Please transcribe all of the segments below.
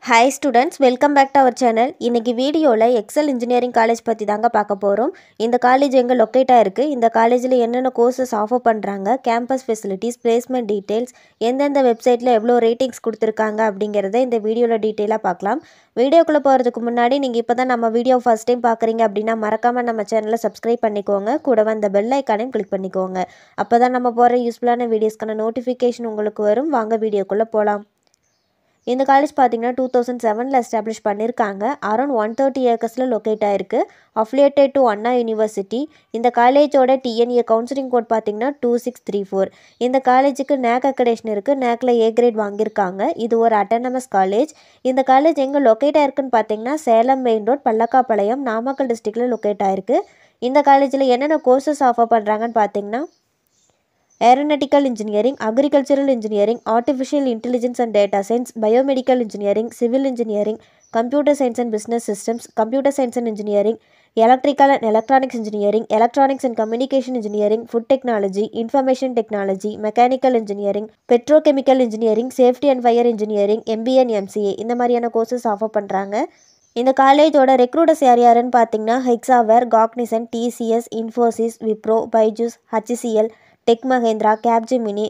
Hi students, welcome back to our channel. இன்னைக்கு வீடியோல XL engineering college பற்றி தாங்க பார்க்க போகிறோம். இந்த காலேஜ் எங்கே லொக்கேட்டாக இருக்குது, இந்த காலேஜில் என்னென்ன கோர்சஸ் ஆஃபர் பண்ணுறாங்க, கேம்பஸ் ஃபெசிலிட்டிஸ், பிளேஸ்மெண்ட் டீட்டெயில்ஸ், எந்தெந்த வெப்சைட்டில் எவ்வளோ ரேட்டிங்ஸ் கொடுத்துருக்காங்க அப்படிங்கிறத இந்த வீடியோவில் டீட்டெயிலாக பார்க்கலாம். வீடியோக்குள்ளே போகிறதுக்கு முன்னாடி நீங்கள் இப்போ தான் நம்ம வீடியோ ஃபஸ்ட் டைம் பார்க்குறீங்க அப்படின்னா மறக்காமல் நம்ம சேனலை சப்ஸ்கிரைப் பண்ணிக்கோங்க. கூட அந்த பெல் ஐக்கானையும் கிளிக் பண்ணிக்கோங்க. அப்போ தான் நம்ம போகிற யூஸ்ஃபுல்லான வீடியோஸ்க்கான நோட்டிஃபிகேஷன் உங்களுக்கு வரும். வாங்க வீடியோக்குள்ளே போகலாம். இந்த காலேஜ் பார்த்தீங்கன்னா 2007 எஸ்டாப்ளிஷ் பண்ணியிருக்காங்க. அரௌண்ட் 130 ஏக்கர்ஸில் லொக்கேட் ஆகிருக்கு. Affiliated to Anna university. இந்த காலேஜோட டிஎன்ஏ கவுன்சிலிங் கோட் பார்த்தீங்கன்னா 2634. இந்த காலேஜுக்கு நேக் அக்ரெடிஷன் இருக்குது. நேக்கில் ஏ கிரேட் வாங்கியிருக்காங்க. இது ஒரு அட்டானமஸ் காலேஜ். இந்த காலேஜ் எங்கே லொக்கேட் ஆயிருக்குன்னு பார்த்தீங்கன்னா சேலம் மெயின் ரோட், பல்லக்காப்பாளையம், நாமக்கல் டிஸ்ட்ரிக்டில் லொக்கேட் ஆகிருக்கு. இந்த காலேஜில் என்னென்ன கோர்சஸ் ஆஃபர் பண்ணுறாங்கன்னு பார்த்தீங்கன்னா aeronautical engineering, agricultural engineering, artificial intelligence and data science, biomedical engineering, civil engineering, computer science and business systems, computer science and engineering, electrical and electronics engineering, electronics and communication engineering, food technology, information technology, mechanical engineering, petrochemical engineering, safety and fire engineering, MBA and MCA இந்த மாதிரியான courses offer பண்ணுறாங்க. இந்த காலேஜோட recruiters யாருன்னு பார்த்தீங்கன்னா Hexaware, Cognizant, TCS, Infosys, Wipro, Byju's, HCL, Tech Mahindra, Capgemini,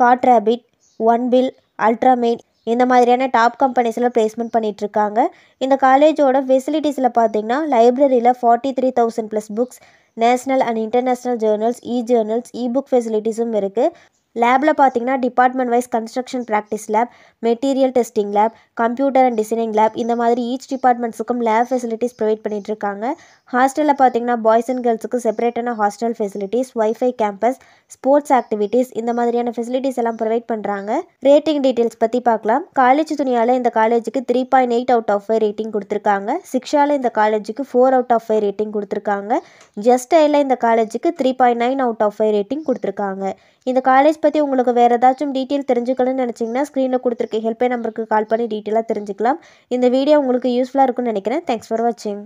காட்ராபிட், OneBill, Ultramain இந்த மாதிரியான டாப் கம்பெனிஸில் பிளேஸ்மெண்ட் பண்ணிகிட்ருக்காங்க. இந்த காலேஜோட ஃபெசிலிட்டிஸில் பார்த்தீங்கன்னா லைப்ரரியில் 43,000+ books, national and international journals, journals, book ஃபெசிலிட்டிஸும் இருக்குது. லேபில் பார்த்தீங்கன்னா department wise construction practice lab, material testing lab, computer and designing lab இந்த மாதிரி ஈச் டிபார்ட்மெண்ட்ஸுக்கும் லேப் ஃபெசிலிட்டிஸ் ப்ரொவைட் பண்ணிகிட்ருக்காங்க. ஹாஸ்டலில் பார்த்தீங்கன்னா பாய்ஸ் அண்ட் கேர்ள்ஸுக்கு செப்பரேட்டான hostel facilities, wifi campus, sports activities இந்த மாதிரியான ஃபெசிலிட்டிஸ் எல்லாம் ப்ரொவைட் பண்ணுறாங்க. ரேட்டிங் டீட்டெயில்ஸ் பற்றி பார்க்கலாம். காலேஜ் துணியால் இந்த காலேஜுக்கு 3.8 அவுட் ஆஃப் 5 ரேட்டிங் கொடுத்துருக்காங்க. சிக்ஷாவில் இந்த காலேஜுக்கு 4 அவுட் ஆஃப் 5 ரேட்டிங் கொடுத்துருக்காங்க. ஜஸ்டையில் இந்த காலேஜுக்கு 3.9 அவுட் ஆஃப் 5 ரேட்டிங் கொடுத்துருக்காங்க. இந்த காலேஜ் பற்றி உங்களுக்கு வேறு ஏதாச்சும் டீட்டெயில் தெரிஞ்சுக்கணும்னு நினச்சிங்கன்னா ஸ்க்ரீனில் கொடுத்துருக்க ஹெல்ப்லைன் நம்பருக்கு கால் பண்ணி டீட்டெயிலாக தெரிஞ்சுக்கலாம். இந்த வீடியோ உங்களுக்கு யூஸ்ஃபுல்லாக இருக்கும்னு நினைக்கிறேன். தேங்க்ஸ் ஃபார் வாட்சிங்.